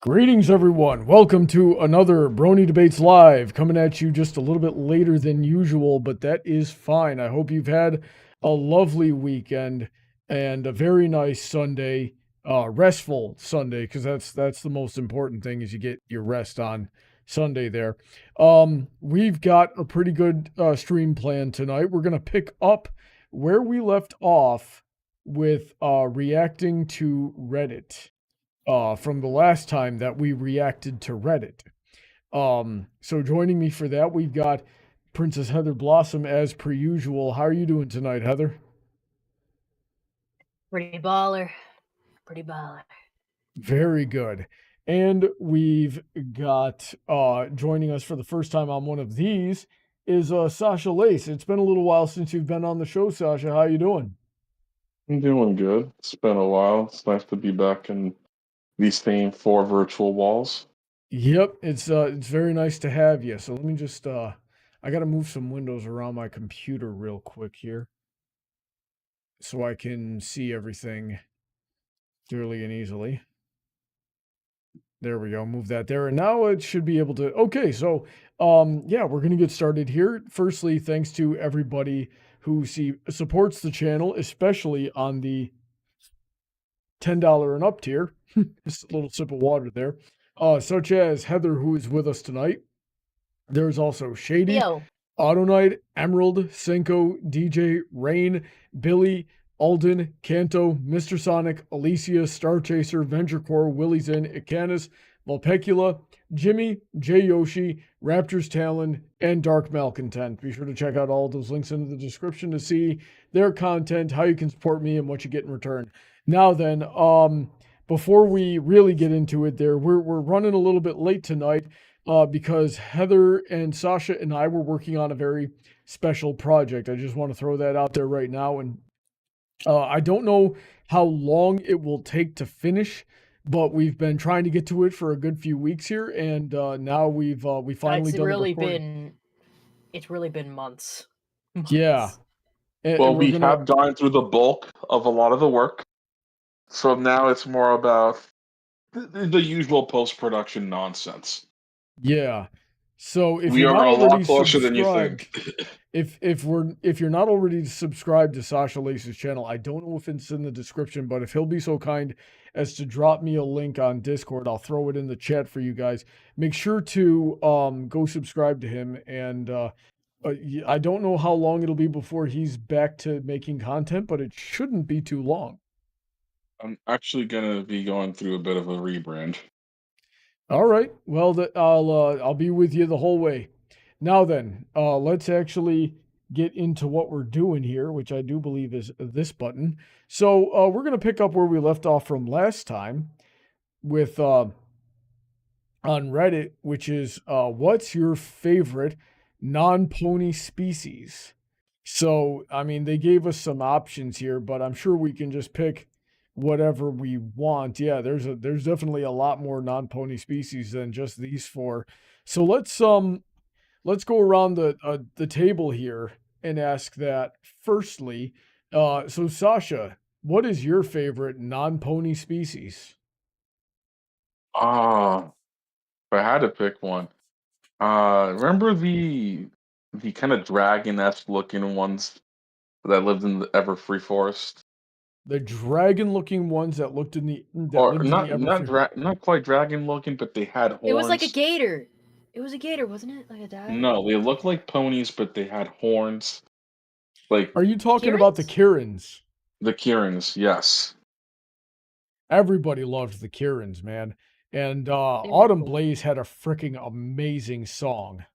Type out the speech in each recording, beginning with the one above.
Greetings, everyone. Welcome to another Brony Debates Live, coming at you just a little bit later than usual, but that is fine. I hope you've had a lovely weekend and a very nice Sunday, restful Sunday, because that's the most important thing is you get your rest on Sunday there. We've got a pretty good stream plan tonight. We're gonna pick up where we left off with reacting to Reddit. From the last time that we reacted to Reddit. So joining me for that, we've got Princess Heather Blossom as per usual. How are you doing tonight, Heather? Pretty baller. Pretty baller. Very good. And we've got joining us for the first time on one of these is Sasha Lace. It's been a little while since you've been on the show, Sasha. How you doing? I'm doing good. It's been a while. It's nice to be back in these same four virtual walls. Yep, it's very nice to have you. So let me just I got to move some windows around my computer real quick here so I can see everything clearly and easily. There we go. Move that there. And now it should be able to. Okay, so yeah, we're going to get started here. Firstly, thanks to everybody who supports the channel, especially on the $10 and up tier. Just a little sip of water there. Such as Heather, who is with us tonight. There's also Shady, Yo. Autoknight, Emerald, Senko, DJ, Rain, Billy, Alden, Kanto, Mr. Sonic, Alicia, StarChaser, VentureCorp, Willyzin, Icanus, Vulpecula, Jimmy, J Yoshi, Raptor's Talon, and Dark Malcontent. Be sure to check out all of those links in the description to see their content, how you can support me, and what you get in return. Now then, before we really get into it there, we're running a little bit late tonight because Heather and Sasha and I were working on a very special project. I just want to throw that out there right now. And I don't know how long it will take to finish, but we've been trying to get to it for a good few weeks here. And now we finally done the recording. It's really been months. Yeah. Well, we have gone through the bulk of a lot of the work. So now it's more about the usual post-production nonsense. Yeah. So if we you're are not a already lot closer than you subscribed, think. if you're not already subscribed to Sasha Lace's channel, I don't know if it's in the description, but if he'll be so kind as to drop me a link on Discord, I'll throw it in the chat for you guys. Make sure to go subscribe to him, and I don't know how long it'll be before he's back to making content, but it shouldn't be too long. I'm actually gonna be going through a bit of a rebrand. All right. Well, I'll be with you the whole way. Now then, let's actually get into what we're doing here, which I do believe is this button. So we're going to pick up where we left off from last time with on Reddit, which is what's your favorite non-pony species? So, I mean, they gave us some options here, but I'm sure we can just pick whatever we want. Yeah, there's definitely a lot more non-pony species than just these four. So let's go around the table here and ask that firstly. So Sasha, what is your favorite non-pony species? If I had to pick one, remember the kind of dragon-esque looking ones that lived in the Everfree Forest? The dragon-looking ones that looked in the not quite dragon-looking, but they had horns. It was like a gator. It was a gator, wasn't it? Like a dog? No, they looked like ponies, but they had horns. Like, are you talking about the Kirins? The Kirins, yes. Everybody loved the Kirins, man. And Autumn Blaze had a freaking amazing song.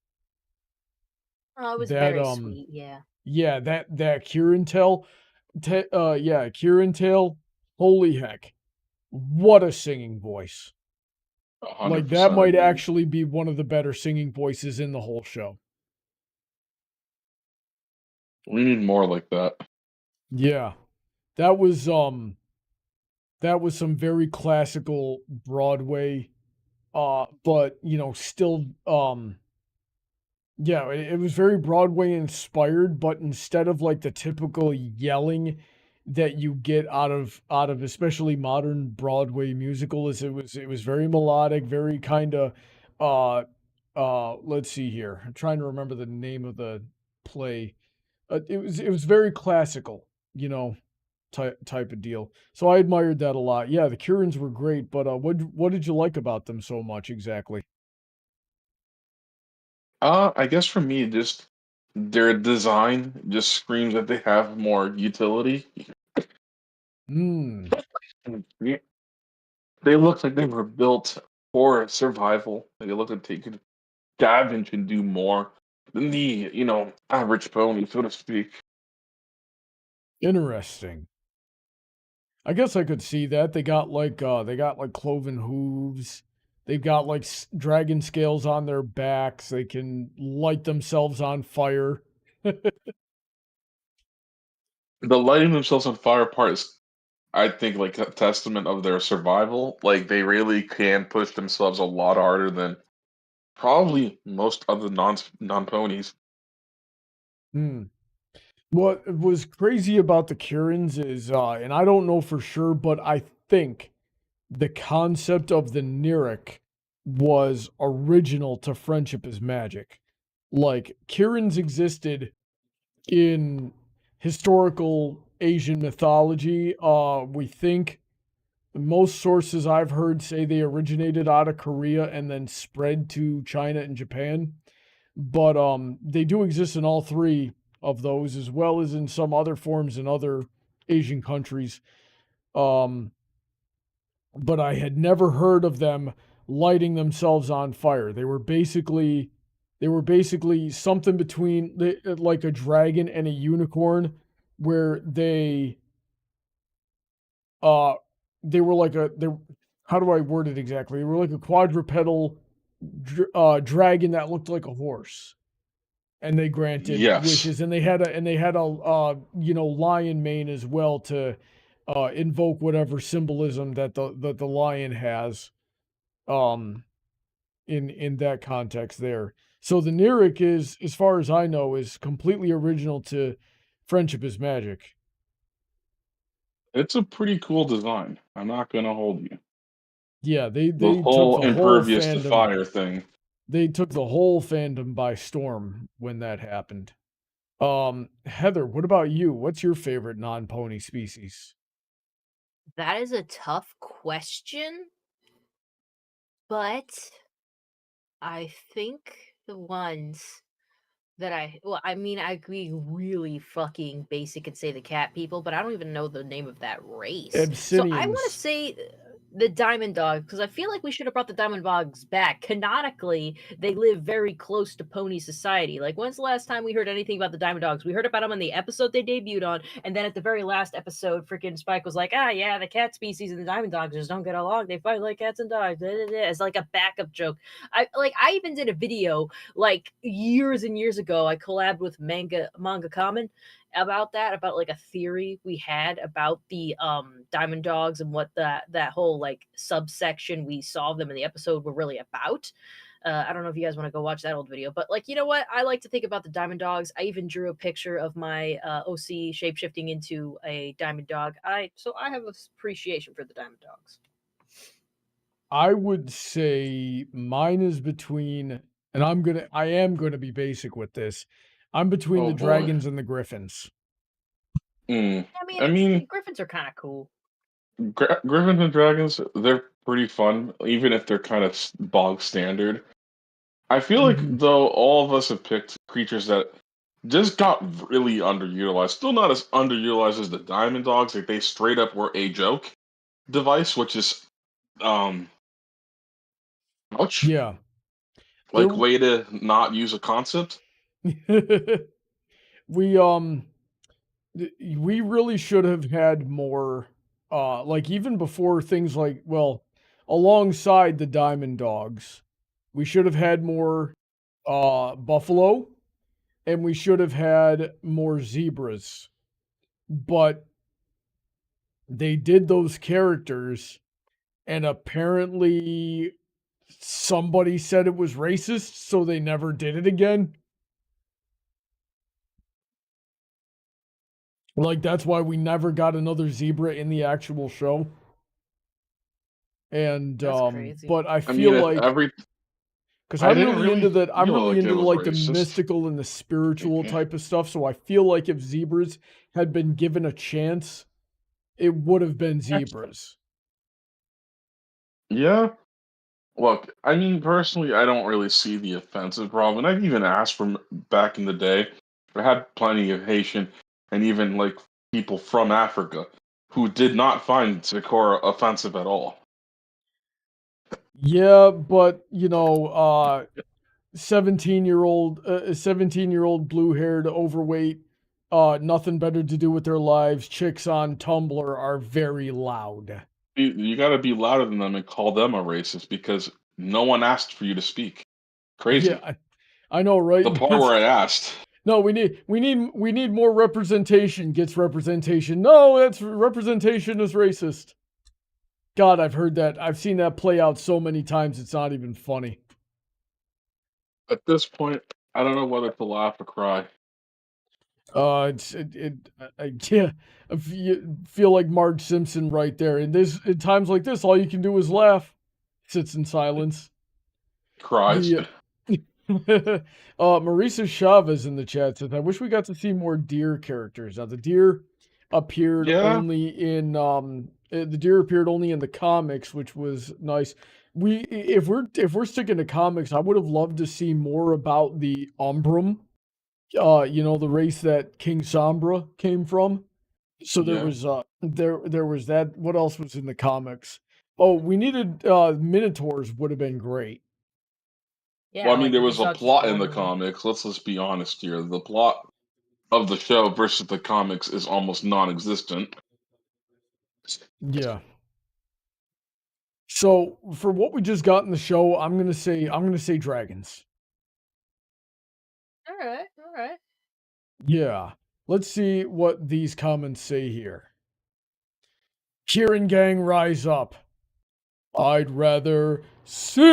Oh, it was very sweet, yeah. Yeah, that Kirin Tail, Kirin Tail, holy heck. What a singing voice. 100%. Like, that might actually be one of the better singing voices in the whole show. We need more like that. Yeah. That was some very classical Broadway, but, you know, still, yeah, it was very Broadway inspired, but instead of like the typical yelling, that you get out of especially modern Broadway musical is it was very melodic, very kind of let's see here. I'm trying to remember the name of the play. It was very classical, you know, type of deal. So I admired that a lot. Yeah, the Kurans were great, but what did you like about them so much exactly? I guess for me, just their design just screams that they have more utility. Hmm. Yeah, they look like they were built for survival. They look like they could scavenge and do more than the, average pony, so to speak. Interesting. I guess I could see that. They got like cloven hooves. They've got like dragon scales on their backs. They can light themselves on fire. The lighting themselves on fire part is, I think, like a testament of their survival. Like they really can push themselves a lot harder than probably most other non ponies. Hmm. What was crazy about the Kurans is, and I don't know for sure, but I think the concept of the Nirik was original to Friendship is Magic. Like, Kurans existed in historical Asian mythology. We think most sources I've heard say they originated out of Korea and then spread to China and Japan. But they do exist in all three of those, as well as in some other forms in other Asian countries. Um, but I had never heard of them lighting themselves on fire. They were basically something between like a dragon and a unicorn, where uh they were like they how do I word it exactly? They were like a quadrupedal dragon that looked like a horse, and they granted Yes. wishes, and they had a lion mane as well to invoke whatever symbolism that the lion has um in that context there. So the Nirik is, as far as I know, is completely original to Friendship is Magic. It's a pretty cool design. I'm not gonna hold you. Yeah, The they took whole the whole impervious to fandom fire thing. they took the whole fandom by storm when that happened. Heather, what about you? What's your favorite non-pony species? That is a tough question, but I think the ones that I mean, I agree, really fucking basic and say the cat people, but I don't even know the name of that race. So I want to Abyssinians. say the diamond dog, because I feel like we should have brought the diamond dogs back. Canonically, they live very close to pony society. Like, when's the last time we heard anything about the diamond dogs? We heard about them in the episode they debuted on, and then at the very last episode, freaking Spike was like, yeah, the cat species and the diamond dogs just don't get along. They fight like cats and dogs. It's like a backup joke. I even did a video like years and years ago. I collabed with Manga Common about that, about like a theory we had about the diamond dogs and what that whole like subsection we saw them in the episode were really about. I don't know if you guys want to go watch that old video, but like, you know what? I like to think about the diamond dogs. I even drew a picture of my OC shapeshifting into a diamond dog. So I have appreciation for the diamond dogs. I would say mine is between, and I am gonna be basic with this. I'm between Oh the boy. dragons and the griffins. Mm. I mean, I mean, Griffins are kind of cool. Griffins and dragons, they're pretty fun, even if they're kind of bog standard. I feel like, Mhm. though, all of us have picked creatures that just got really underutilized. Still not as underutilized as the diamond dogs. Like, they straight up were a joke device, which is, um, ouch. Yeah. Like, There way to not use a concept. we we really should have had more like even before things like, well, alongside the diamond dogs, we should have had more buffalo, and we should have had more zebras. But they did those characters, and apparently somebody said it was racist, so they never did it again. Like, that's why we never got another zebra in the actual show. And, That's crazy. but I I feel mean, like, every because I I'm didn't really really into that, I'm feel really like it into was like the racist. mystical and the spiritual Mhm. type of stuff. So I feel like if zebras had been given a chance, it would have been zebras. Yeah. Look, I mean, personally, I don't really see the offensive problem. And I've even asked from back in the day. I had plenty of Haitian and even like people from Africa who did not find Sakura offensive at all. Yeah, but 17-year-old blue-haired, overweight, nothing better to do with their lives, chicks on Tumblr are very loud. You got to be louder than them and call them a racist because no one asked for you to speak. Crazy. Yeah, I know, right? The part where I asked. No, we need more representation. Gets representation. No, that's representation is racist. God, I've heard that. I've seen that play out so many times. It's not even funny. At this point, I don't know whether to laugh or cry. Yeah, I feel like Marge Simpson right there. And this, at times like this, all you can do is laugh. Sits in silence. Cries. The Marisa Chavez in the chat says, "I wish we got to see more deer characters." Now, the deer appeared Yeah. only in the deer appeared only in the comics, which was nice. If we're sticking to comics, I would have loved to see more about the Umbrum. The race that King Sombra came from. So there Yeah. was there was that. What else was in the comics? Oh, we needed Minotaurs would have been great. Yeah, Well, I mean, like there if we was a saw just plot in the one. comics. Let's just be honest here. The plot of the show versus the comics is almost non-existent. Yeah. So for what we just got in the show, I'm gonna say dragons. All right, all right. Yeah. Let's see what these comments say here. Kieran Gang, rise up. I'd rather sing.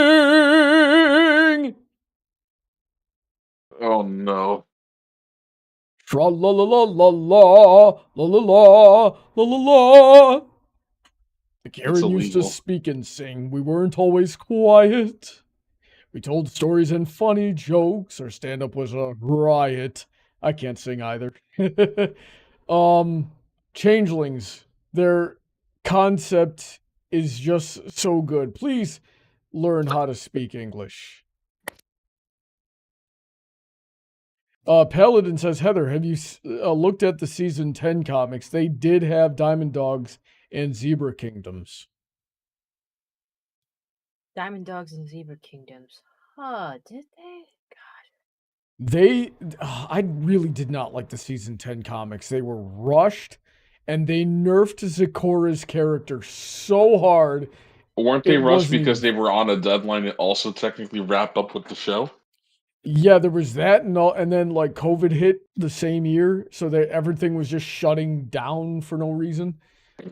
Oh no. Tra la la la la la la la la la la la. Kieran used to illegal. speak and sing. We weren't always quiet. We told stories and funny jokes. Our stand-up was a riot. I can't sing either. Changelings. Their concept is just so good. Please learn how to speak English. Paladin says, Heather, have you looked at the season 10 comics? They did have Diamond Dogs and Zebra Kingdoms. Diamond Dogs and Zebra Kingdoms. Huh, did they? I really did not like the season 10 comics. They were rushed and they nerfed Zikora's character so hard. Weren't they It rushed wasn't because even they were on a deadline that also technically wrapped up with the show? Yeah, there was that, and then like COVID hit the same year, so that everything was just shutting down for no reason.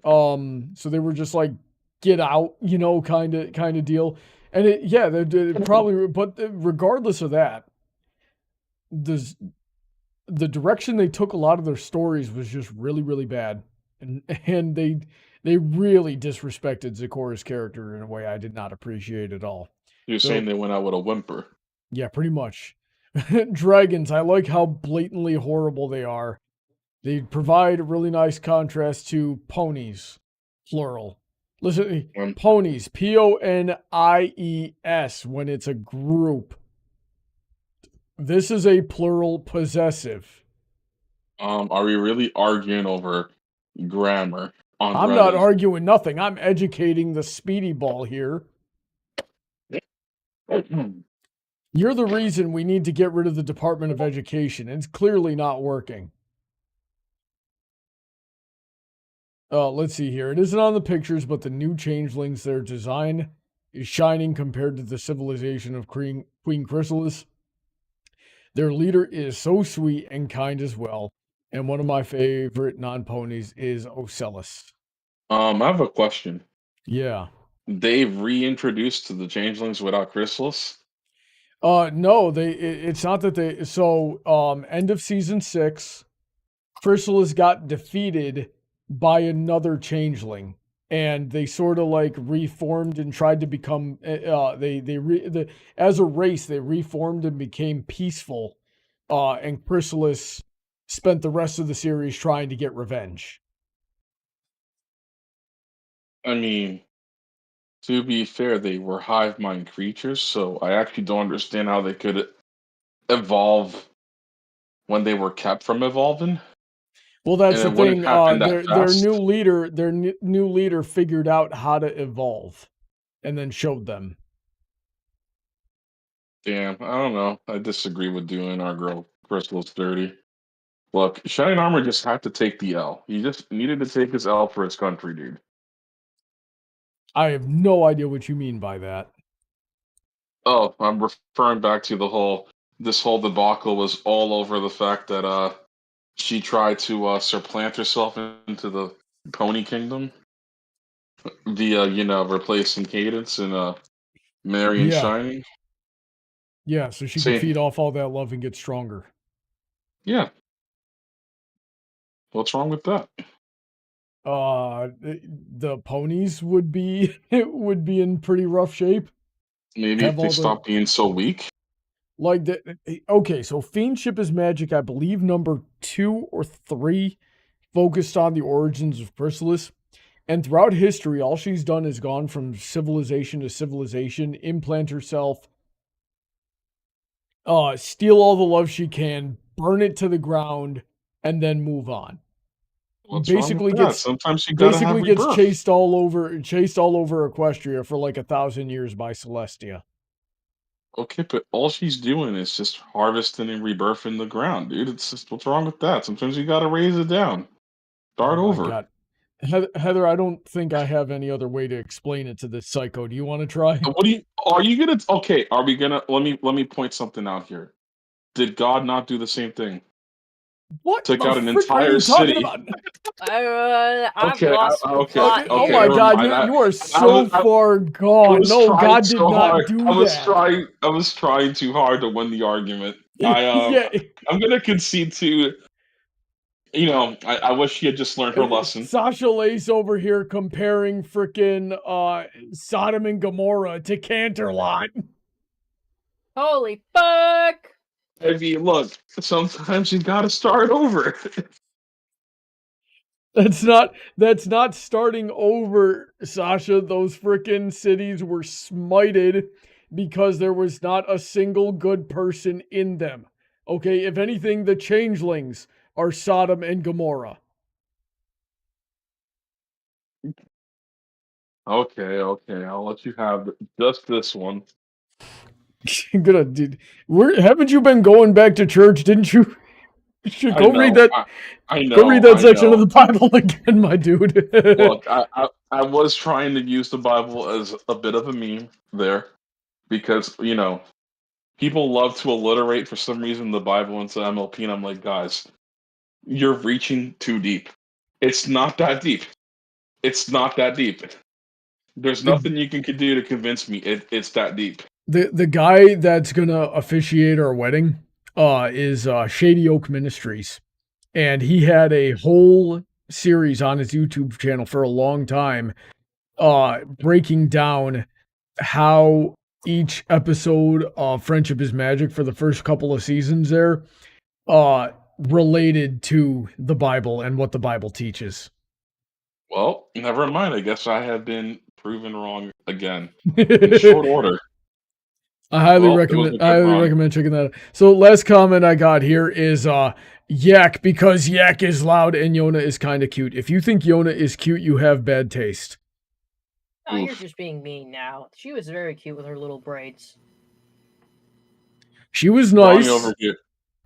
So they were just like, get out, kind of deal. And they probably, but regardless of that, the direction they took a lot of their stories was just really, really bad, and they really disrespected Zikora's character in a way I did not appreciate at all. You're So- saying they went out with a whimper. Yeah, pretty much. Dragons, I like how blatantly horrible they are. They provide a really nice contrast to ponies, plural. Listen, ponies, Ponies, when it's a group. This is a plural possessive. Are we really arguing over grammar on I'm Reddit? not arguing nothing. I'm educating the speedy ball here. You're the reason we need to get rid of the Department of Education. It's clearly not working. Let's see here. It isn't on the pictures, but the new changelings, their design is shining compared to the civilization of Queen Chrysalis. Their leader is so sweet and kind as well. And one of my favorite non-ponies is Ocellus. I have a question. Yeah. They've reintroduced the changelings without Chrysalis? No, it's not that they, so, end of season 6, Chrysalis got defeated by another changeling, and they sort of like reformed and tried to become as a race they reformed and became peaceful. And Chrysalis spent the rest of the series trying to get revenge. I mean, to be fair, they were hive mind creatures, so I actually don't understand how they could evolve when they were kept from evolving. Well, that's And the it wouldn't thing. happen that Their fast. new leader figured out how to evolve, and then showed them. Damn, I don't know. I disagree with doing our girl Crystal's dirty. Look, Shining Armor just had to take the L. He just needed to take his L for his country, dude. I have no idea what you mean by that. Oh, I'm referring back to this whole debacle was all over the fact that she tried to supplant herself into the Pony Kingdom via, replacing Cadence and Mary and Yeah. Shining. Yeah, so she See, could feed off all that love and get stronger. yeah. What's wrong with that? The ponies would be would be in pretty rough shape. Maybe Have if they all the stop being so weak. like okay, so Fiendship is Magic, I believe number 2 or 3, focused on the origins of Chrysalis. And throughout history, all she's done is gone from civilization to civilization, implant herself, steal all the love she can, burn it to the ground, and then move on. What's wrong Basically with that? gets Sometimes you gotta have basically gets rebirth. chased all over Equestria for like 1,000 years by Celestia. Okay, but all she's doing is just harvesting and rebirthing the ground, dude. It's just what's wrong with that? Sometimes you gotta raise it down. Start Oh my over. god. Heather, I don't think I have any other way to explain it to this psycho. Do you want to try? What do you are you gonna okay, are we gonna let me point something out here. Did God not do the same thing? What Took the out an frick are entire you talking city. about? I've Okay, lost the okay, plot Oh okay, my here. never god, mind. you are I so was I, far I gone. was No, trying God did so not hard. do I that. was trying too hard to win the argument. Yeah. I'm gonna concede to I wish she had just learned her lesson. Sasha Lace over here comparing frickin' Sodom and Gomorrah to Canterlot. Holy fuck! I mean, look, sometimes you gotta start over. That's not starting over, Sasha. Those frickin' cities were smited because there was not a single good person in them. Okay, if anything, the changelings are Sodom and Gomorrah. Okay, I'll let you have just this one. Dude, haven't you been going back to church? Didn't you? You should I go read know, that. I Go read that I section of know. the Bible again, my dude. Look, I was trying to use the Bible as a bit of a meme there because, people love to alliterate for some reason the Bible into MLP, and I'm like, guys, you're reaching too deep. It's not that deep. It's not that deep. There's the, nothing you can do to convince me it's that deep. the guy that's gonna officiate our wedding is Shady Oak Ministries, and he had a whole series on his YouTube channel for a long time, breaking down how each episode of Friendship is Magic for the first couple of seasons there related to the Bible and what the Bible teaches. Well, never mind. I guess I have been proven wrong again in short order. I highly Well, it was a good run. recommend checking that out. So last comment I got here is Yak, because Yak is loud and Yona is kind of cute. If you think Yona is cute, you have bad taste. Oh, you're Oof. just being mean now. She was very cute with her little braids. She was Brawny nice. over here.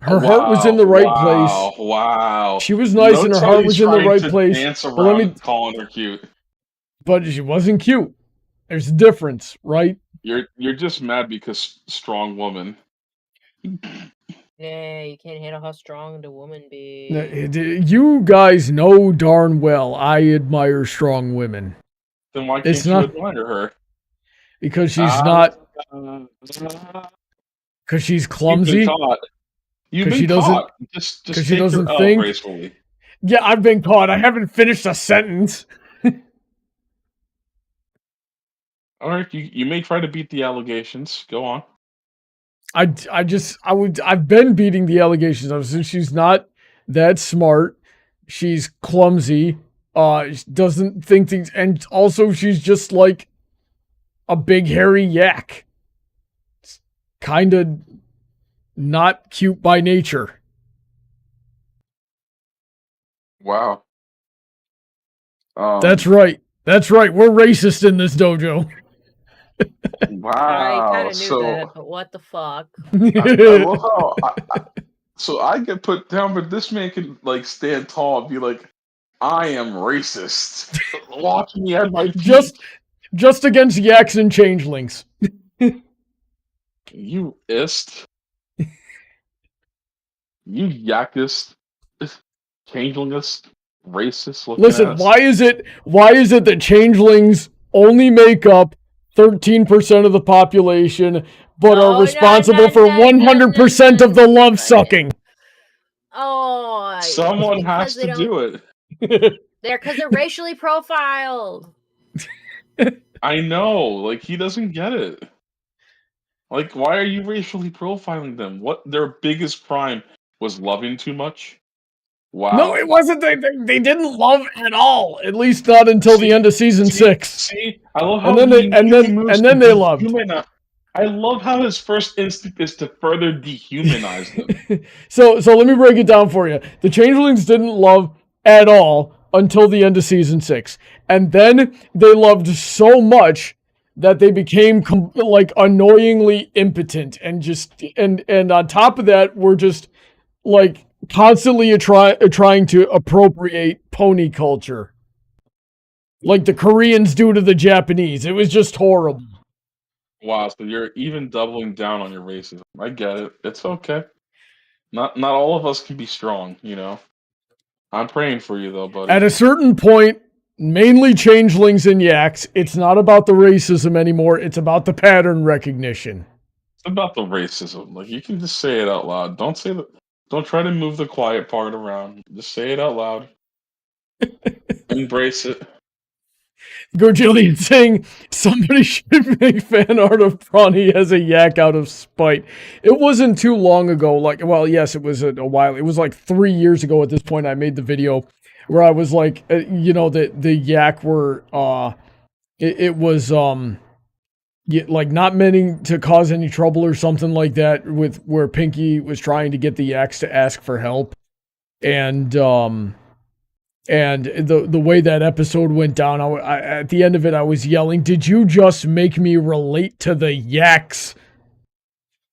Her heart was in the right place. Wow. She was nice and her heart was in the right place. Dance But let around me calling her cute. but she wasn't cute. There's a difference, right? You're just mad because strong woman. Yeah, you can't handle how strong the woman be. You guys know darn well I admire strong women. Then why It's can't you not admire her? because she's not because she's You've been clumsy. caught. You've 'Cause been she doesn't- caught. Just 'cause she take doesn't your L think. gracefully. Yeah, I've been caught. I haven't finished a sentence. All right, you may try to beat the allegations. Go on. I've been beating the allegations. She's not that smart. She's clumsy. She doesn't think things, and also she's just like a big hairy yak. It's kind of not cute by nature. Wow. That's right. That's right. We're racist in this dojo. Wow. I kind of knew that, but what the fuck? I love how so I get put down, but this man can like stand tall and be like, "I am racist." Watch me at my feet. Just against yaks and changelings. You ist. You yakist. Changelingist. Racist looking Listen, ass. why is it that changelings only make up 13% of the population, but are responsible for 100% of the love sucking? Oh, Someone has to do it. Because they're racially profiled. I know, like he doesn't get it. Like, why are you racially profiling them? What their biggest crime was loving too much? Wow. No, it wasn't. They didn't love at all. At least not until the end of season 6. See, I love how and then they loved. I love how his first instinct is to further dehumanize them. So let me break it down for you. The changelings didn't love at all until the end of season 6, and then they loved so much that they became like annoyingly impotent, and just and on top of that, were just like constantly trying to appropriate pony culture, like the Koreans do to the Japanese. It was just horrible. Wow, so you're even doubling down on your racism. I get it. It's okay. Not all of us can be strong, you know. I'm praying for you though, buddy. At a certain point, mainly changelings and yaks, it's not about the racism anymore. It's about the pattern recognition. It's about the racism. Like, you can just say it out loud. Don't try to move the quiet part around. Just say it out loud. Embrace it. Gorgillion saying somebody should make fan art of Brawny as a yak out of spite. It wasn't too long ago. Like, well, yes, it was a while. It was like 3 years ago at this point. I made the video where I was like, you know, the yak were, it was, like not meaning to cause any trouble or something like that, with where Pinky was trying to get the yaks to ask for help. And the way that episode went down, I at the end of it, I was yelling, "Did you just make me relate to the yaks?"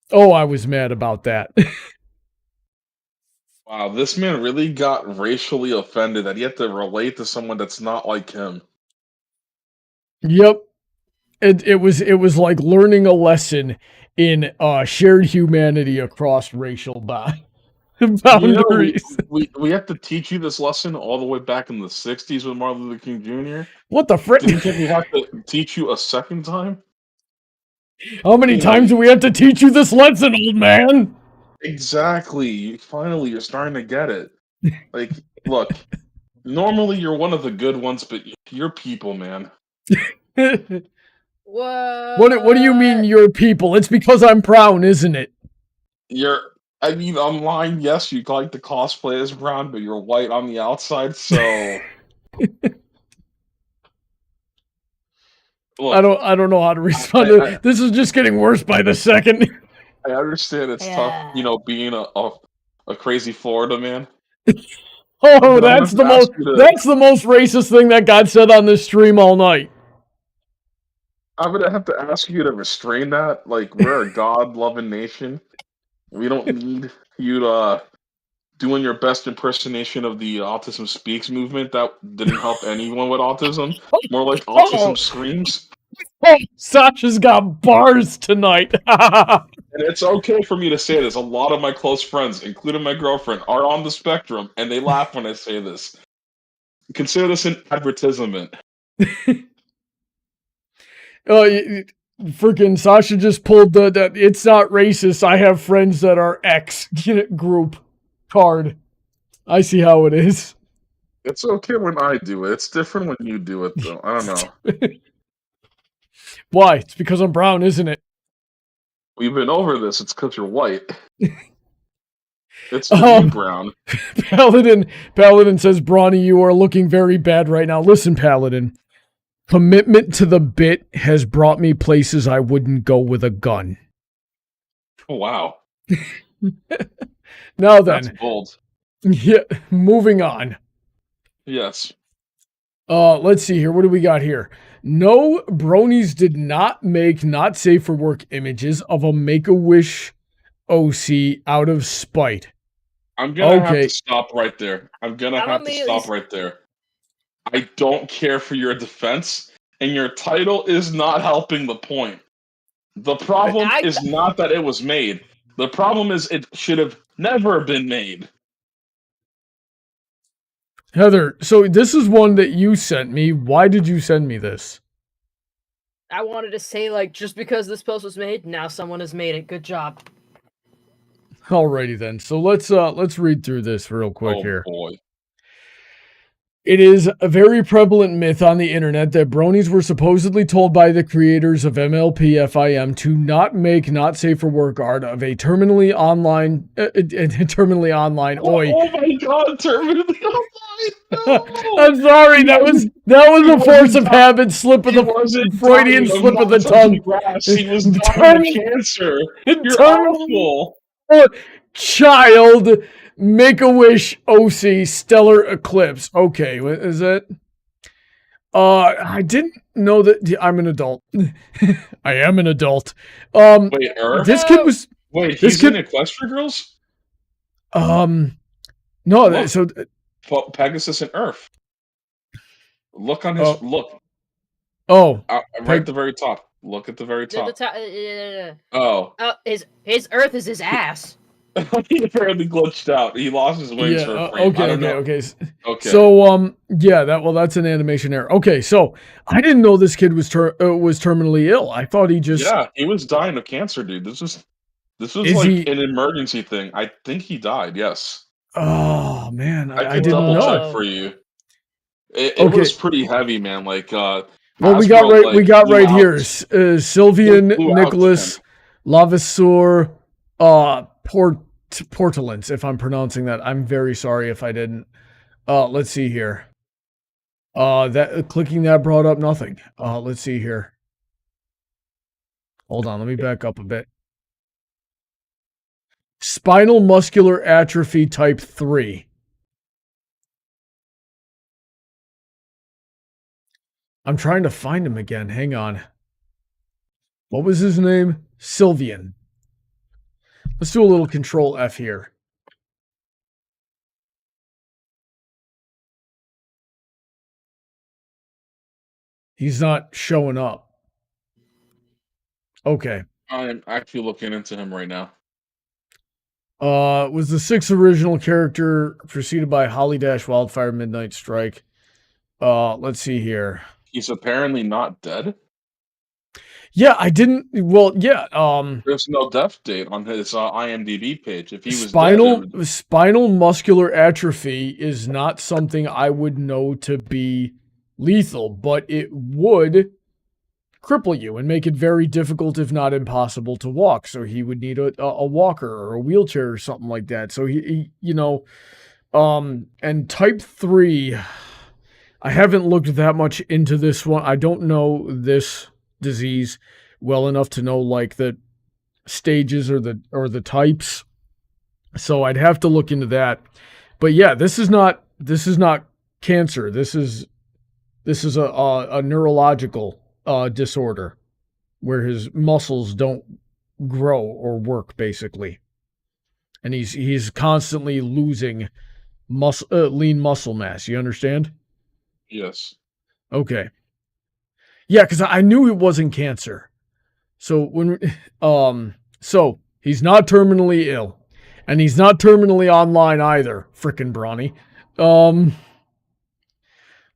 Oh, I was mad about that. Wow, this man really got racially offended that he had to relate to someone that's not like him. Yep. It was like learning a lesson in shared humanity across racial boundaries. You know, we have to teach you this lesson all the way back in the 60s with Martin Luther King Jr. What the frick? Didn't we have to teach you a second time? How many times do we have to teach you this lesson, old man? Exactly. Finally, you're starting to get it. Like, look, normally you're one of the good ones, but you're people, man. What do you mean you're people? It's because I'm brown, isn't it? I mean, online, yes, you like to cosplay as brown, but you're white on the outside, so... Look, I don't know how to respond to this. Is just getting worse by the second. I understand it's tough, you know, being a crazy Florida man. Oh, that's the most racist thing that got said on this stream all night. I'm gonna have to ask you to restrain that. Like, we're a God-loving nation. We don't need you doing your best impersonation of the Autism Speaks movement. That didn't help anyone with autism. More like autism screams. Oh, Sasha's got bars tonight. And it's okay for me to say this. A lot of my close friends, including my girlfriend, are on the spectrum, and they laugh when I say this. Consider this an advertisement. Freaking Sasha just pulled the it's not racist. I have friends that are X group card. I see how it is. It's okay when I do it. It's different when you do it, though. I don't know. Why? It's because I'm brown, isn't it? We've been over this. It's because you're white. It's the brown. Paladin says, Brawny, you are looking very bad right now. Listen, Paladin. Commitment to the bit has brought me places I wouldn't go with a gun. Oh, wow. Now then. That's bold. Yeah, moving on. Yes. Let's see here. What do we got here? No, Bronies did not make not safe for work images of a Make-A-Wish OC out of spite. I'm going to have to stop right there. I'm going to have to stop right there. I don't care for your defense, and your title is not helping the point. The problem is not that it was made. The problem is it should have never been made. Heather, so this is one that you sent me. Why did you send me this? I wanted to say, like, just because this post was made, now someone has made it. Good job. Alrighty then. So let's read through this real quick here. Oh boy. It is a very prevalent myth on the internet that Bronies were supposedly told by the creators of MLP FIM to not make not safe for work art of a terminally online oi. Oh my god, terminally online. No. I'm sorry, that was a force of habit, slip of the Freudian slip of the tongue. He was dying of cancer. You're awful. Child, Make-A-Wish OC Stellar Eclipse. Okay, what is it? I didn't know that I'm an adult. I am an adult. Wait, this kid was. Wait, he's in Equestria Girls? No, look, so Pegasus and Earth. Look on his look. Oh, right at the very top. Look at the very top. Oh. His Earth is his ass. He apparently glitched out. He lost his wings for a frame. Okay. So, that's an animation error. Okay, so I didn't know this kid was terminally ill. I thought he just he was dying of cancer, dude. This was like an emergency thing. I think he died. Yes. Oh man, I didn't double know. check for you. It was pretty heavy, man. Like well, we got right here. Sylvian, Nicholas, Lavasur, Portalance, if I'm pronouncing that. I'm very sorry if I didn't. Let's see here. Clicking that brought up nothing. Let's see here. Hold on, let me back up a bit. Spinal muscular atrophy type 3. I'm trying to find him again. Hang on. What was his name? Sylvian. Let's do a little control F here. He's not showing up. Okay. I'm actually looking into him right now. Was the 6th original character preceded by Holly Dash, Wildfire, Midnight Strike. Let's see here. He's apparently not dead. Yeah, I didn't. Well, yeah. There's no death date on his IMDb page. If he was spinal muscular atrophy is not something I would know to be lethal, but it would cripple you and make it very difficult, if not impossible, to walk. So he would need a walker or a wheelchair or something like that. So he and type 3. I haven't looked that much into this one. I don't know this disease well enough to know like the stages or the types. So I'd have to look into that. But yeah, this is not cancer. This is a neurological disorder where his muscles don't grow or work, basically. And he's constantly losing lean muscle mass. You understand? Yes. Okay. Yeah, because I knew it wasn't cancer. So so he's not terminally ill, and he's not terminally online either. Frickin' Brawny.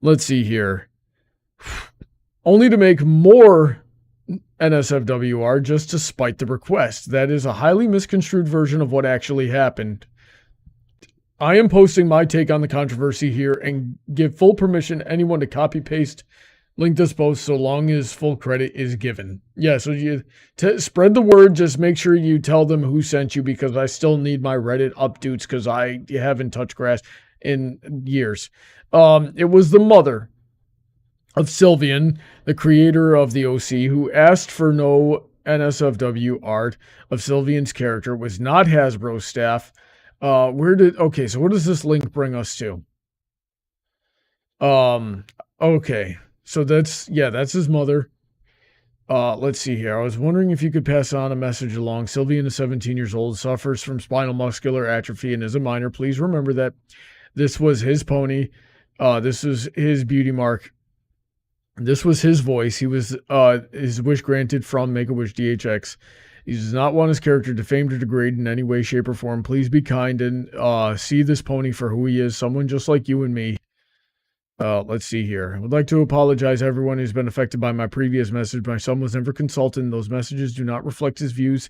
Let's see here. Only to make more NSFWR just to spite the request. That is a highly misconstrued version of what actually happened. I am posting my take on the controversy here and give full permission to anyone to copy paste link this post so long as full credit is given. Yeah, so you to spread the word, just make sure you tell them who sent you, because I still need my Reddit updates because I haven't touched grass in years. It was the mother of Sylvian, the creator of the OC, who asked for no NSFW art of Sylvian's character, was not Hasbro's staff. Okay, so what does this link bring us to? Okay, so that's his mother. Let's see here. I was wondering if you could pass on a message along. Sylvian is 17 years old, suffers from spinal muscular atrophy, and is a minor. Please remember that this was his pony. This was his beauty mark. This was his voice. He was his wish granted from Make-A-Wish DHX. He does not want his character defamed or degraded in any way, shape, or form. Please be kind and see this pony for who he is, someone just like you and me. Let's see here. I would like to apologize to everyone who's been affected by my previous message. My son was never consulted, and those messages do not reflect his views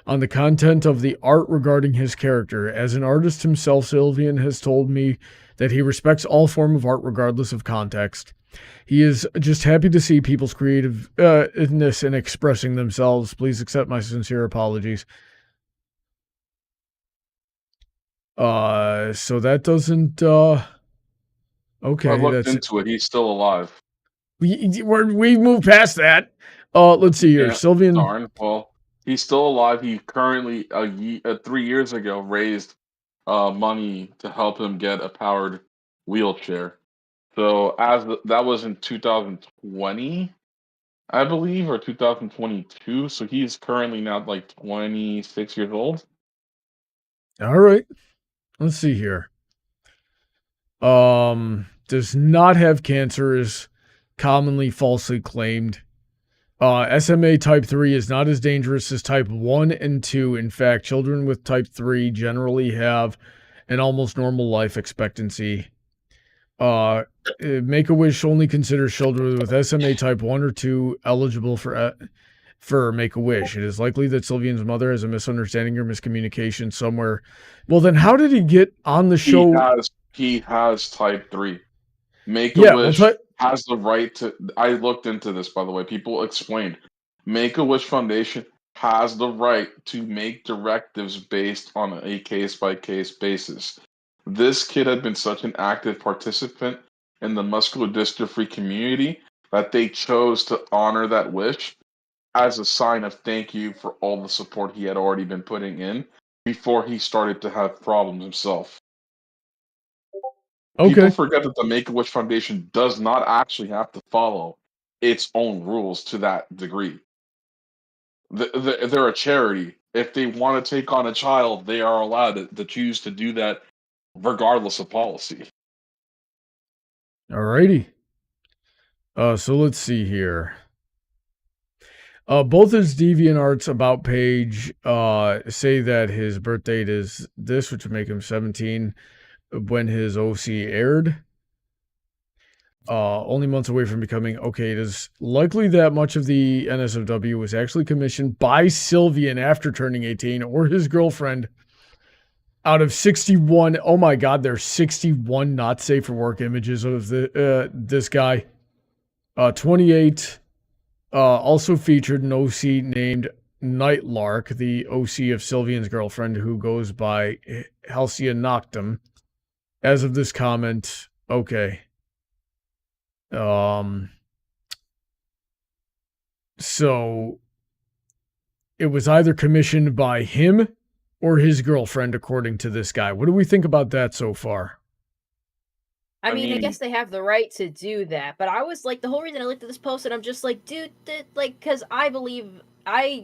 on the content of the art regarding his character. As an artist himself, Sylvian has told me that he respects all form of art regardless of context. He is just happy to see people's creativeness in expressing themselves. Please accept my sincere apologies. So that doesn't, okay. I looked into it. He's still alive. We moved past that. Let's see here. Yeah, Sylvian. darn. Well, he's still alive. He currently, 3 years ago, raised money to help him get a powered wheelchair. So that was in 2020, I believe, or 2022. So he's currently now like 26 years old. All right. Let's see here. Does not have cancer, is commonly falsely claimed. SMA type 3 is not as dangerous as type 1 and 2. In fact, children with type 3 generally have an almost normal life expectancy. Make-A-Wish only considers children with SMA type 1 or 2 eligible for Make-A-Wish. It is likely that Sylvian's mother has a misunderstanding or miscommunication somewhere. Well, then how did he get on the show? He has type 3. Make-A-Wish has the right to... I looked into this, by the way. People explained. Make-A-Wish Foundation has the right to make directives based on a case-by-case basis. This kid had been such an active participant in the muscular dystrophy community that they chose to honor that wish as a sign of thank you for all the support he had already been putting in before he started to have problems himself. Okay. People forget that the Make-A-Wish Foundation does not actually have to follow its own rules to that degree. They're a charity. If they want to take on a child, they are allowed to choose to do that regardless of policy. Alrighty. So let's see here. Both his DeviantArts about page say that his birth date is this, which would make him 17 when his OC aired. Only months away from becoming okay. It is likely that much of the NSFW was actually commissioned by Sylvian after turning 18, or his girlfriend. Out of 61, oh my god, there's 61 not safe for work images of this guy. 28 also featured an OC named Nightlark, the OC of Sylvian's girlfriend, who goes by Halcyon Noctum. As of this comment, okay. So it was either commissioned by him or his girlfriend, according to this guy. What do we think about that so far? I mean, I guess they have the right to do that, but I was like, the whole reason I looked at this post and I'm just like, dude, because I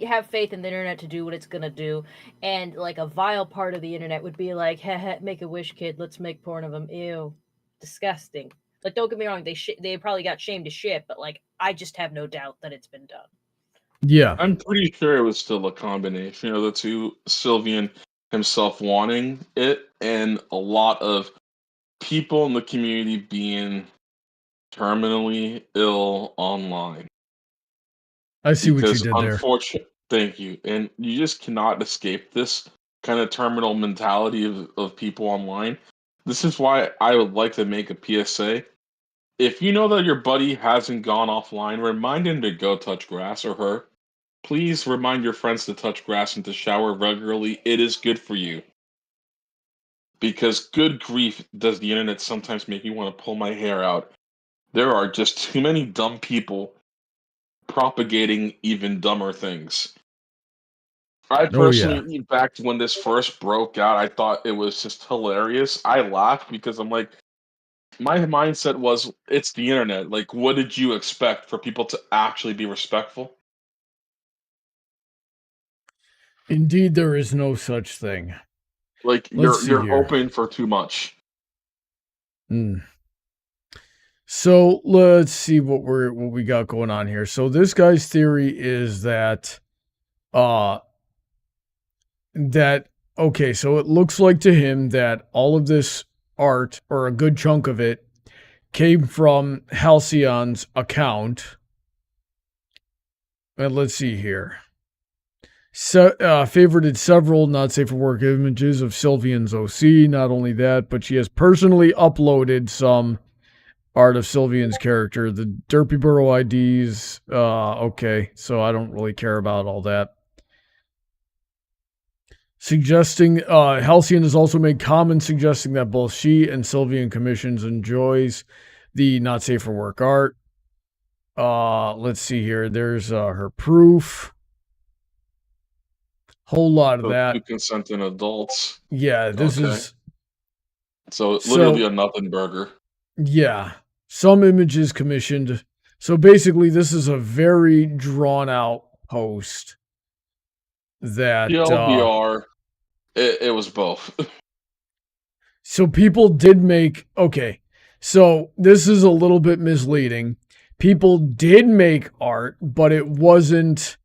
have faith in the internet to do what it's gonna do, and like a vile part of the internet would be like, heh, make a wish, kid, let's make porn of him. Ew, disgusting. Like, don't get me wrong, they probably got shamed to shit, but like, I just have no doubt that it's been done. Yeah, I'm pretty sure it was still a combination of the two, Sylvian himself wanting it, and a lot of people in the community being terminally ill online. I see what you did there. Thank you. And you just cannot escape this kind of terminal mentality of people online. This is why I would like to make a PSA. If you know that your buddy hasn't gone offline, remind him to go touch grass, or her. Please remind your friends to touch grass and to shower regularly. It is good for you. Because good grief, does the internet sometimes make me want to pull my hair out. There are just too many dumb people propagating even dumber things. I Oh, yeah. personally, back to when this first broke out, I thought it was just hilarious. I laughed because I'm like, my mindset was, it's the internet. Like, what did you expect for people to actually be respectful? Indeed, there is no such thing. Like, Let's see you're here. hoping for too much. So let's see what we got going on here. So this guy's theory is that okay, so it looks like to him that all of this art, or a good chunk of it, came from Halcyon's account. And let's see here. Favorited several not safe for work images of Sylvian's OC. Not only that, but she has personally uploaded some art of Sylvian's character. The Derpy Burrow IDs. Okay, so I don't really care about all that. Suggesting, Halcyon has also made comments suggesting that both she and Sylvian Commissions enjoys the not safe for work art. Let's see here. There's her proof. Whole lot of that. Consenting adults. Yeah, this is. So literally a nothing burger. Yeah, some images commissioned. So basically, this is a very drawn out post. That TLDR, it was both. So people did make, okay, so this is a little bit misleading. People did make art, but it wasn't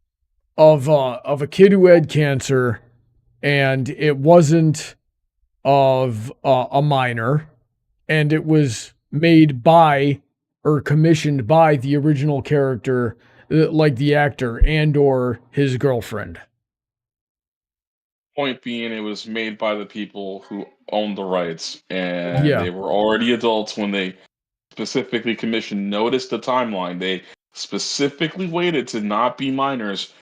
of a kid who had cancer, and it wasn't of a minor, and it was made by or commissioned by the original character, like the actor and or his girlfriend. Point being, it was made by the people who owned the rights, and they were already adults when they specifically commissioned. Notice the timeline. They specifically waited to not be minors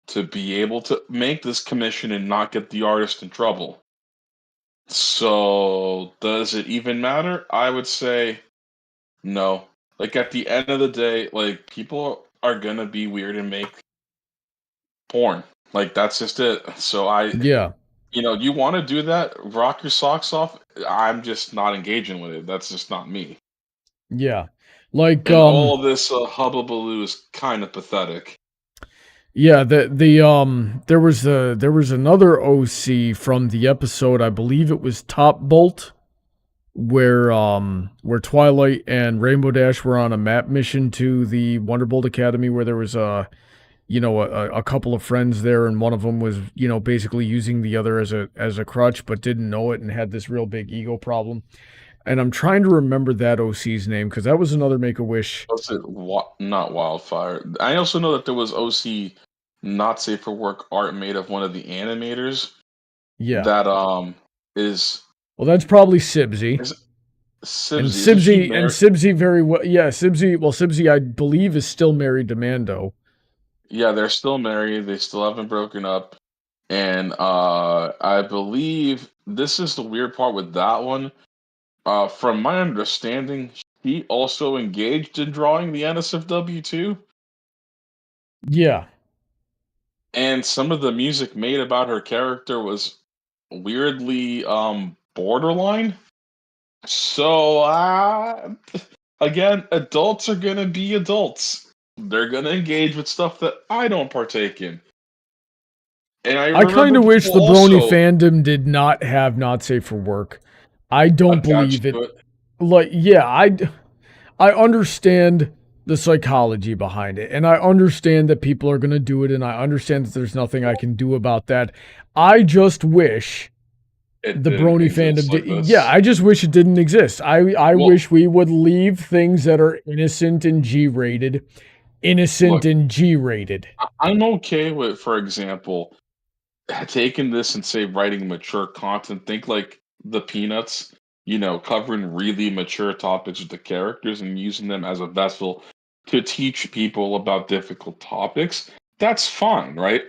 to be able to make this commission and not get the artist in trouble. So, does it even matter? I would say no. Like, at the end of the day, like, people are gonna be weird and make porn. Like, that's just it. So you know, you want to do that, rock your socks off. I'm just not engaging with it. That's just not me. Yeah. Like, and all this hubbubaloo is kind of pathetic. Yeah, there was another OC from the episode, I believe it was Top Bolt, where Twilight and Rainbow Dash were on a map mission to the Wonderbolt Academy, where there was a couple of friends there, and one of them was, basically using the other as a crutch, but didn't know it and had this real big ego problem. And I'm trying to remember that OC's name, because that was another Make-A-Wish. Was it not Wildfire? I also know that there was OC not safe for work art made of one of the animators. Yeah. That is. Well, that's probably Sibsy. Sibsy. And Sibsy very well. Yeah, Sibsy. Well, Sibsy, I believe, is still married to Mando. Yeah, they're still married. They still haven't broken up. And I believe this is the weird part with that one. From my understanding, he also engaged in drawing the NSFW too. Yeah. And some of the music made about her character was weirdly borderline. So again, adults are gonna be adults. They're gonna engage with stuff that I don't partake in. And I kind of wish the Brony fandom did not have not safe for work. I don't believe it. Like, yeah, I understand the psychology behind it, and I understand that people are going to do it, and I understand that there's nothing I can do about that. I just wish the Brony fandom did. Yeah, I just wish it didn't exist. I wish we would leave things that are innocent and G-rated. I'm okay with, for example, taking this and say writing mature content, think like the Peanuts, covering really mature topics with the characters and using them as a vessel to teach people about difficult topics. That's fine, right?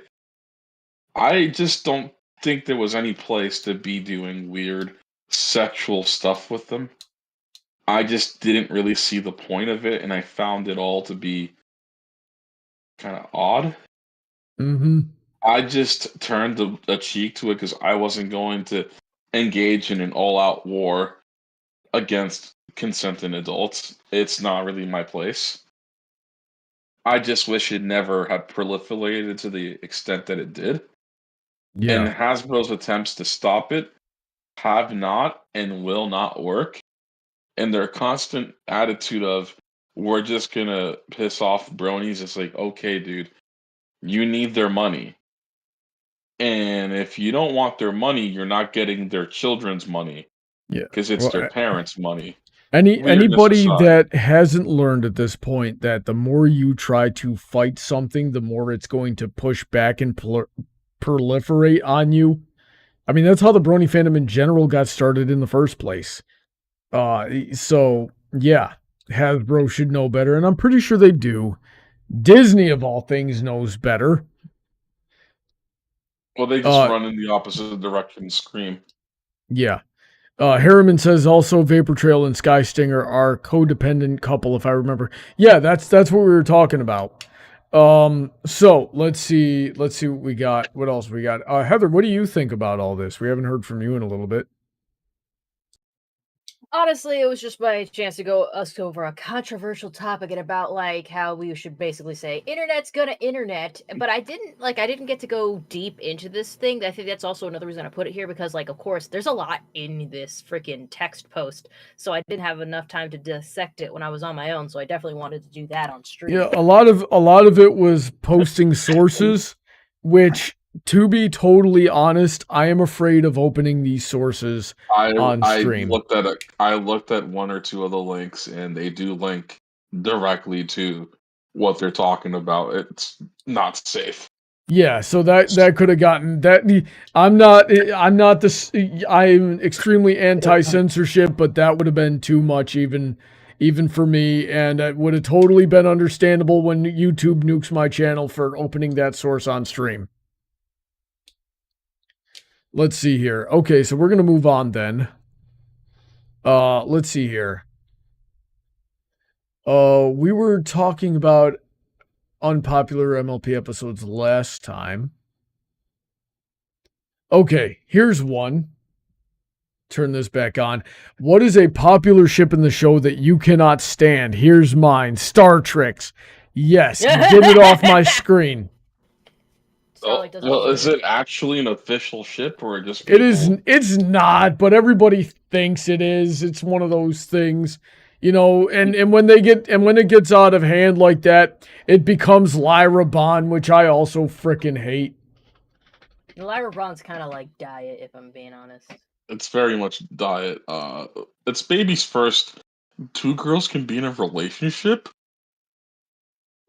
I just don't think there was any place to be doing weird sexual stuff with them. I just didn't really see the point of it, and I found it all to be kind of odd. Mm-hmm. I just turned a cheek to it because I wasn't going to engage in an all-out war against consenting adults. It's not really my place. I just wish it never had proliferated to the extent that it did. And Yeah. Hasbro's attempts to stop it have not and will not work. And their constant attitude of, we're just gonna piss off bronies, it's like, okay, dude, you need their money. And if you don't want their money, you're not getting their children's money Yeah. because it's their parents' money. Weirdness Anybody aside. that hasn't learned at this point that the more you try to fight something, the more it's going to push back and proliferate on you. I mean, that's how the Brony fandom in general got started in the first place. So yeah, Hasbro should know better, and I'm pretty sure they do. Disney, of all things, knows better. Well, they just run in the opposite direction and scream. Yeah. Harriman says also Vapor Trail and Sky Stinger are codependent couple, if I remember. Yeah, that's what we were talking about. So let's see what we got. What else we got? Heather, what do you think about all this? We haven't heard from you in a little bit. Honestly, it was just my chance to go over a controversial topic and about like how we should basically say internet's gonna internet, but I didn't get to go deep into this thing. I think that's also another reason I put it here because like of course there's a lot in this freaking text post, so I didn't have enough time to dissect it when I was on my own. So I definitely wanted to do that on stream. Yeah, a lot of it was posting sources, which, to be totally honest, I am afraid of opening these sources on stream. I looked at one or two of the links, and they do link directly to what they're talking about. It's not safe. Yeah, so that could have gotten that. I'm extremely anti-censorship, but that would have been too much even for me, and it would have totally been understandable when YouTube nukes my channel for opening that source on stream. Let's see here. Okay, so we're going to move on then. Let's see here. We were talking about unpopular MLP episodes last time. Okay, here's one. Turn this back on. What is a popular ship in the show that you cannot stand? Here's mine. Star Treks. Yes, get it off my screen. Well, is it actually an official ship or just people? It is. It's not, but everybody thinks it is. It's one of those things, and when it gets out of hand like that, it becomes Lyra Bond, which I also freaking hate. Lyra Bond's kind of like diet, if I'm being honest. It's very much diet. It's baby's first. Two girls can be in a relationship.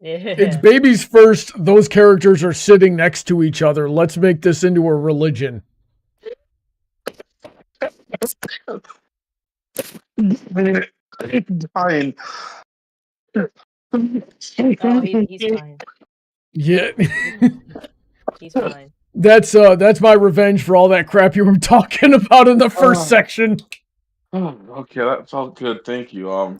Yeah. It's baby's first. Those characters are sitting next to each other. Let's make this into a religion. Dying. Oh, he's fine. Yeah. He's fine. That's my revenge for all that crap you were talking about in the first section. Okay, that felt good. Thank you.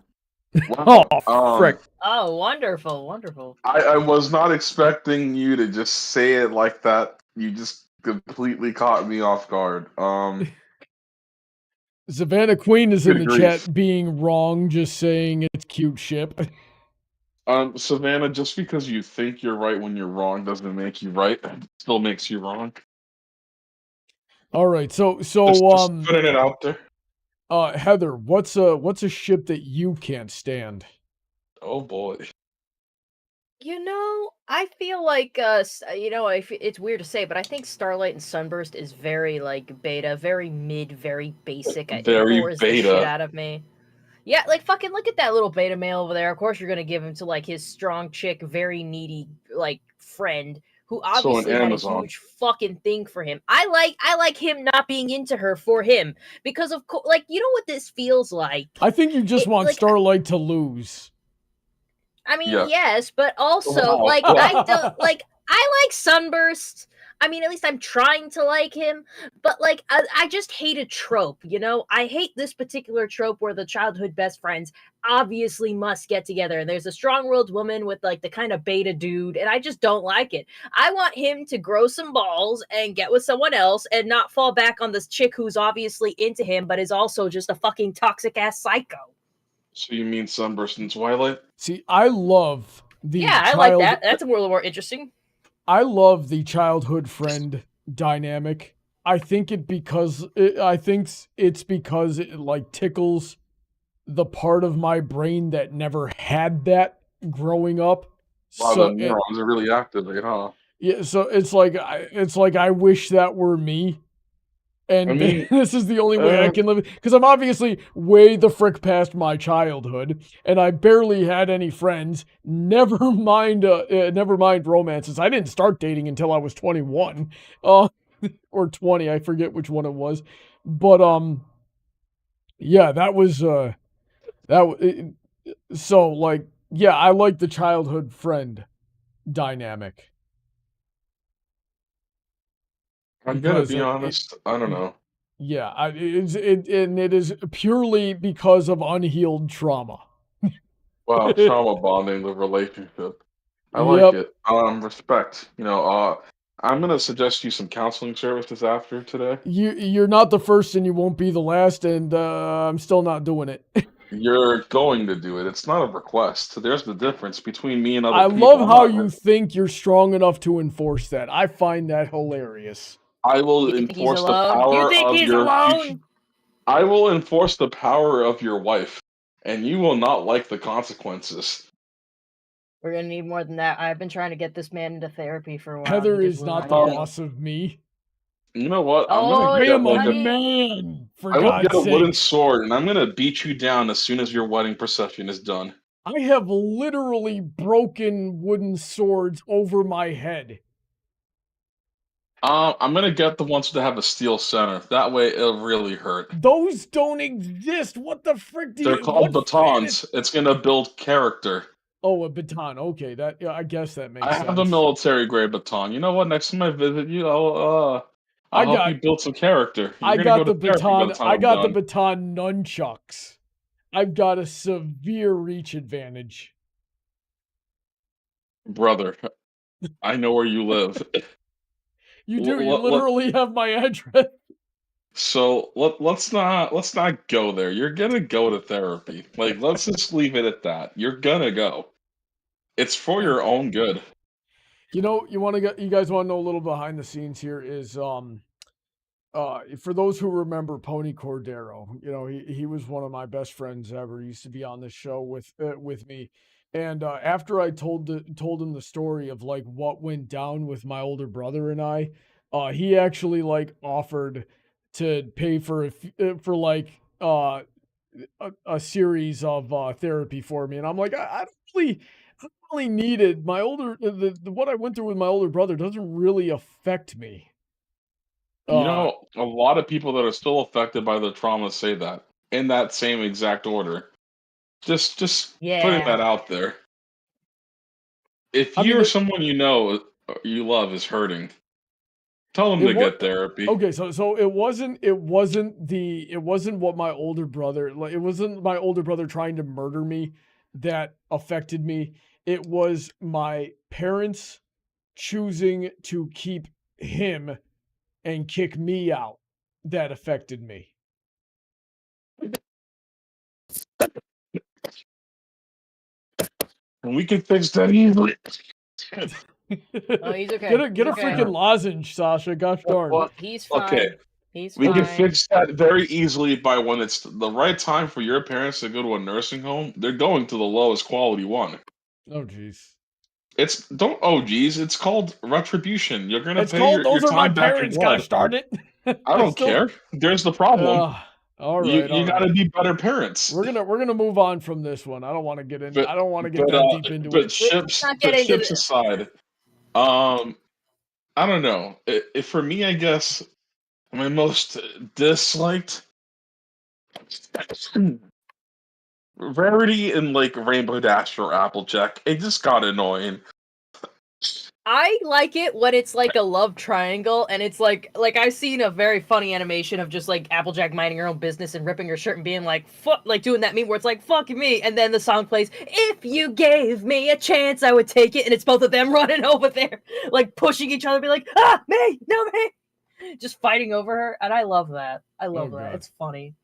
Wow, frick. Oh, wonderful. I was not expecting you to just say it like that. You just completely caught me off guard. Savannah Queen is in the chat being wrong, just saying it's cute ship. Savannah, just because you think you're right when you're wrong doesn't make you right. It still makes you wrong. All right, so just putting it out there. Heather, what's a ship that you can't stand? Oh boy. I feel like it's weird to say, but I think Starlight and Sunburst is very like beta, very mid, very basic. Very bores beta. The shit out of me. Yeah, like fucking look at that little beta male over there. Of course you're gonna give him to like his strong chick, very needy like friend who So an obviously had a Amazon. huge fucking thing for him. I like him not being into her for him because of like, you know what this feels like? I think you just want like, Starlight to lose. I mean, Yeah. yes, but also Wow. like Wow. I don't like Sunburst. I mean, at least I'm trying to like him, but like I just hate a trope, you know? I hate this particular trope where the childhood best friends obviously must get together and there's a strong-willed woman with like the kind of beta dude, and I just don't like it. I want him to grow some balls and get with someone else and not fall back on this chick who's obviously into him but is also just a fucking toxic ass psycho. So you mean Sunburst and Twilight? See, I love the I like that. That's a little more interesting. I love the childhood friend dynamic. I think it's because it like tickles the part of my brain that never had that growing up. Wow, So the neurons are really activate, huh? yeah, so it's like I wish that were me. And I mean, this is the only way I can live it, because I'm obviously way the frick past my childhood, and I barely had any friends. Never mind romances. I didn't start dating until I was 21, or 20. I forget which one it was, but yeah, that was so like yeah, I like the childhood friend dynamic. I'm gonna Because be honest. I don't know. yeah, it is purely because of unhealed trauma. Wow, trauma bonding the relationship. I like Yep. it. Respect. I'm gonna suggest you some counseling services after today. You're not the first and you won't be the last, and I'm still not doing it. You're going to do it. It's not a request. So there's the difference between me and other I people. love I'm how not- you think you're strong enough to enforce that. I find that hilarious. I will You think he's enforce the alone? power You think of he's your alone? I will enforce the power of your wife, and you will not like the consequences. We're gonna need more than that. I've been trying to get this man into therapy for a while. Heather He just is will not the do it. boss of me. You know what? I'm Oh, gonna I get am like the a, man, for I will get God's a wooden sake. sword, and I'm gonna beat you down as soon as your wedding procession is done. I have literally broken wooden swords over my head. I'm gonna get the ones that have a steel center. That way, it'll really hurt. Those don't exist. What the frick do They're you? called What batons. It's gonna build character. Oh, a baton. Okay, that yeah, I guess that makes I sense. have a military grade baton. You know what? Next time I visit you, I'll I help got- you build some character. You're I gonna got go the to therapy by baton. the time I I'm got the done. baton nunchucks. I've got a severe reach advantage. Brother, I know where you live. You do. You Let- let- literally have my address. So let's not go there. You're gonna go to therapy. Like, let's just leave it at that. You're gonna go. It's for your own good. You know, you guys want to know a little behind the scenes here is for those who remember Pony Cordero, you know, he was one of my best friends ever. He used to be on the show with me. And after I told him the story of like what went down with my older brother and I, he actually like offered to pay for for like a series of therapy for me, and I'm like, I don't really need it. My older what I went through with my older brother doesn't really affect me. You know, a lot of people that are still affected by the trauma say that in that same exact order. Just putting that out there. If I you mean, or someone you know you love is hurting, tell them to get therapy. Okay, so it wasn't what my older brother, like, it wasn't my older brother trying to murder me that affected me. It was my parents choosing to keep him and kick me out that affected me. And we can fix that easily. Oh, he's okay. Get a He's okay. freaking lozenge, Sasha. Gosh darn. Well, He's fine. okay. He's We fine. can fix that very easily by when it's the right time for your parents to go to a nursing home. They're going to the lowest quality one. Oh jeez. It's called retribution. You're gonna It's pay called your those are my time back in parents, blood. gosh darn it. I don't care. There's the problem. All right. You gotta be better parents. We're gonna move on from this one. I don't want to get in. I don't want to get that deep into But it. ships not get into ships this. aside, I don't know. For me, I guess my most disliked Rarity in like Rainbow Dash or Applejack. It just got annoying. I like it when it's like a love triangle, and it's like I've seen a very funny animation of just like Applejack minding her own business and ripping her shirt and being like, fuck, like doing that meme where it's like, fuck me, and then the song plays, if you gave me a chance, I would take it, and it's both of them running over there, like pushing each other, be like, ah, me, no, me, just fighting over her, and I love that. I love that. God. It's funny.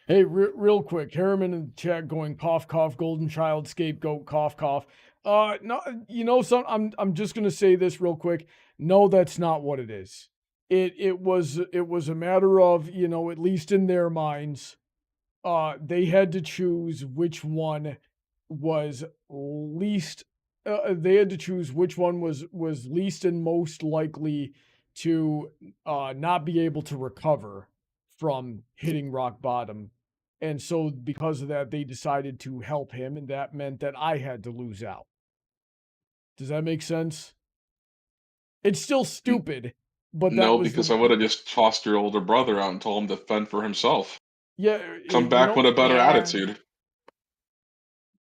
Hey, real quick, Harriman in the chat going cough cough, golden child, scapegoat, cough cough. No, I'm just gonna say this real quick. No, that's not what it is. It was a matter of, at least in their minds, they had to choose which one was least. They had to choose which one was least and most likely to not be able to recover from hitting rock bottom. And so because of that, they decided to help him, and that meant that I had to lose out. Does that make sense? It's still stupid, but no, because I would have just tossed your older brother out and told him to fend for himself. Yeah, come back with a better attitude.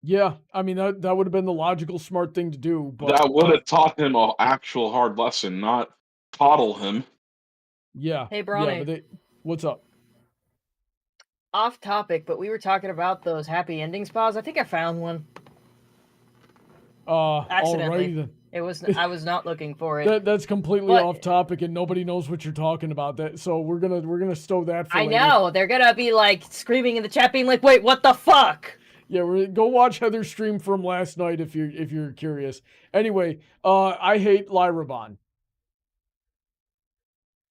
Yeah, I mean that would have been the logical, smart thing to do. But that would have taught him an actual hard lesson, not coddle him. Yeah. Hey, Brawny. Yeah, but what's up? Off topic, but we were talking about those happy ending spas. I think I found one. Accidentally. Alrighty then. It was I was not looking for it. That's completely off topic, and nobody knows what you're talking about. That so we're gonna stow that for later. I know they're gonna be like screaming in the chat, being like, "Wait, what the fuck?" Yeah, go watch Heather's stream from last night if you're curious. Anyway, I hate Lyrabon.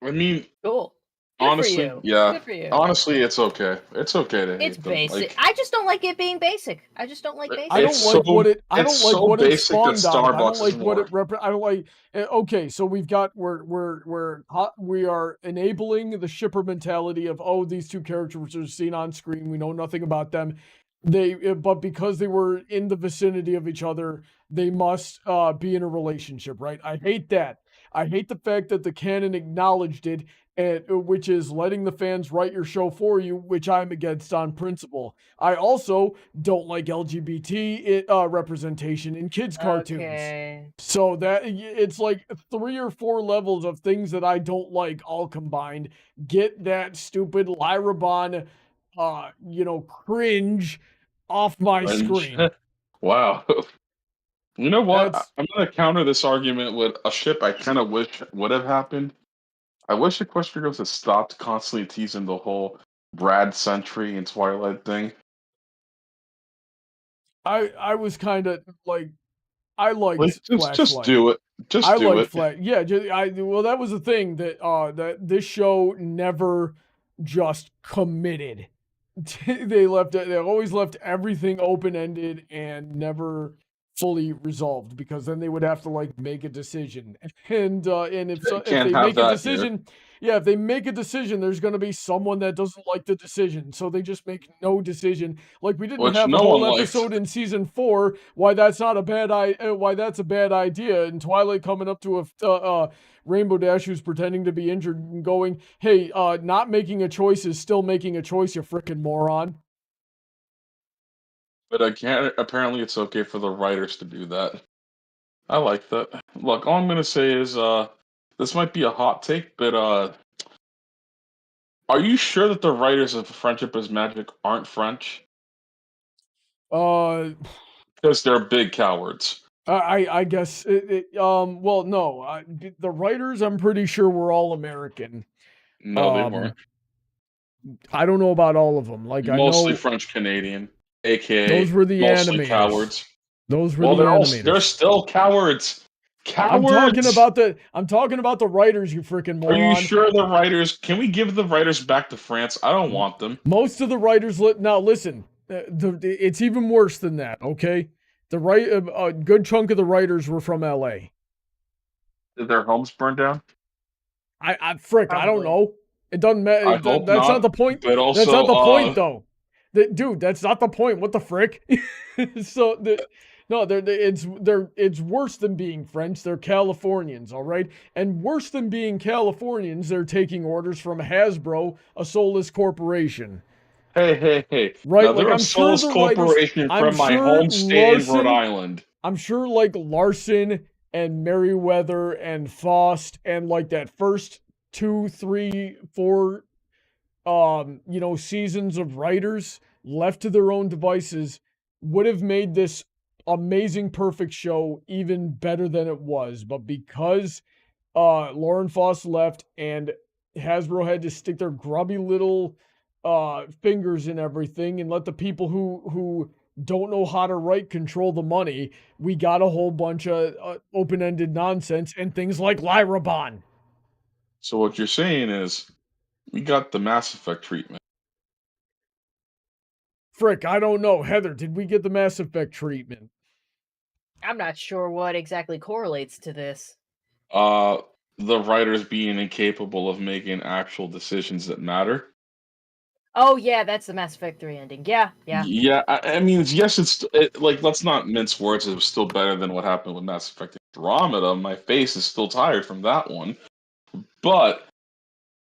I mean, cool. Honestly, yeah. Good for you. Honestly, it's okay. It's okay to hate It's them. basic. Like, I just don't like it being basic. I just don't like basic. I don't like what it. I don't like what it spawned that out. I don't Starbucks like is what more. it I don't like. Okay, so we are enabling the shipper mentality of, oh, these two characters are seen on screen. We know nothing about them. But because they were in the vicinity of each other, they must be in a relationship, right? I hate that. I hate the fact that the canon acknowledged it, which is letting the fans write your show for you, which I'm against on principle. I also don't like LGBT representation in kids' cartoons. So that it's like 3 or 4 levels of things that I don't like all combined. Get that stupid Lyrabon, cringe off my screen. Wow. You know what? I'm going to counter this argument with a ship I kind of wish would have happened. I wish Equestria Girls had stopped constantly teasing the whole Brad Sentry and Twilight thing. I was kind of like, I liked just do it. Just do it. Yeah, well, that was the thing that this show never just committed. They always left everything open ended and never fully resolved, because then they would have to like make a decision, and if they make a decision, if they make a decision, there's going to be someone that doesn't like the decision, so they just make no decision. Like we didn't have a whole episode in season 4 why that's not a bad why that's a bad idea, and Twilight coming up to a Rainbow Dash who's pretending to be injured and going, hey, not making a choice is still making a choice, you frickin' moron. But again, apparently it's okay for the writers to do that. I like that. Look, all I'm going to say is, this might be a hot take, but are you sure that the writers of Friendship is Magic aren't French? Because they're big cowards. I guess well, no, the writers, I'm pretty sure were all American. No, they weren't. I don't know about all of them. Like mostly I know French Canadian, aka those were the mostly animators. Cowards. Those were the animators. They're still cowards. Cowards. I'm talking about the writers, you freaking moron. Are you sure the writers? Can we give the writers back to France? I don't want them. Most of the writers. Now listen, it's even worse than that. Okay, a good chunk of the writers were from LA. Did their homes burn down? I don't know. It doesn't matter. That's not the point. But also, that's not the point, though. Dude, that's not the point. What the frick? So No, it's worse than being French. They're Californians, all right? And worse than being Californians, they're taking orders from Hasbro, a soulless corporation. Hey. Right? Now, Like, they're a I'm sure Souls the writers, corporation I'm from my sure home state in Rhode Larson, Island. I'm sure like Larson and Merriweather and Faust and like that first 2, 3, 4 seasons of writers left to their own devices would have made this amazing perfect show even better than it was. But because Lauren Faust left and Hasbro had to stick their grubby little fingers in everything and let the people who don't know how to write control the money, we got a whole bunch of open-ended nonsense and things like Lyrabon. So what you're saying is, we got the Mass Effect treatment. Frick, I don't know. Heather, did we get the Mass Effect treatment? I'm not sure what exactly correlates to this. The writers being incapable of making actual decisions that matter. Oh yeah, that's the Mass Effect 3 ending. Yeah. Yeah, I mean, yes, like, let's not mince words. It was still better than what happened with Mass Effect Andromeda. My face is still tired from that one. But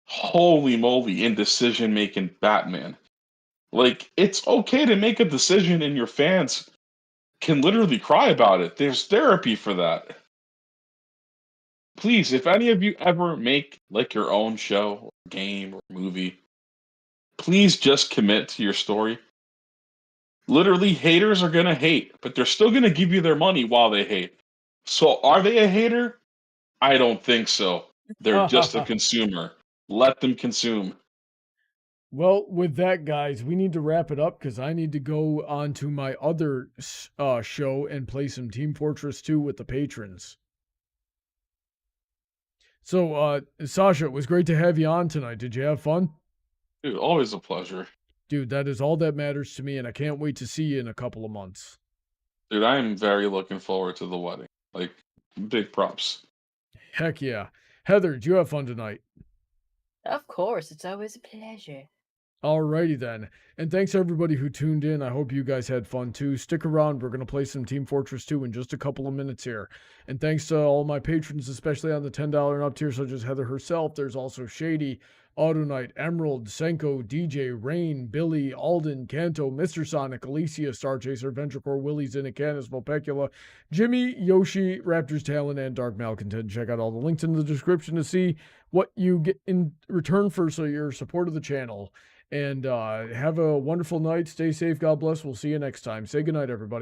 holy moly, indecision making Batman. Like, it's okay to make a decision and your fans can literally cry about it. There's therapy for that. Please, if any of you ever make like your own show or game or movie, please just commit to your story. Literally, haters are gonna hate, but they're still gonna give you their money while they hate. So are they a hater? I don't think so. They're just a consumer. Let them consume. Well, with that, guys, we need to wrap it up because I need to go on to my other show and play some Team Fortress 2 with the patrons. So, Sasha, it was great to have you on tonight. Did you have fun? Dude, always a pleasure. Dude, that is all that matters to me, and I can't wait to see you in a couple of months. Dude, I am very looking forward to the wedding. Like, big props. Heck yeah. Heather, did you have fun tonight? Of course, it's always a pleasure. Alrighty then. And thanks everybody who tuned in. I hope you guys had fun too. Stick around. We're going to play some Team Fortress 2 in just a couple of minutes here. And thanks to all my patrons, especially on the $10 and up tier, such as Heather herself. There's also Shady, Autoknight, Emerald, Senko, DJ, Rain, Billy, Alden, Kanto, Mr. Sonic, Alicia, StarChaser, VentureCorp, Willyzin, Icanus, Vulpecula, Jimmy, Yoshi, Raptors, Talon, and Dark Malcontent. Check out all the links in the description to see what you get in return for your support of the channel. And have a wonderful night. Stay safe. God bless. We'll see you next time. Say goodnight, everybody.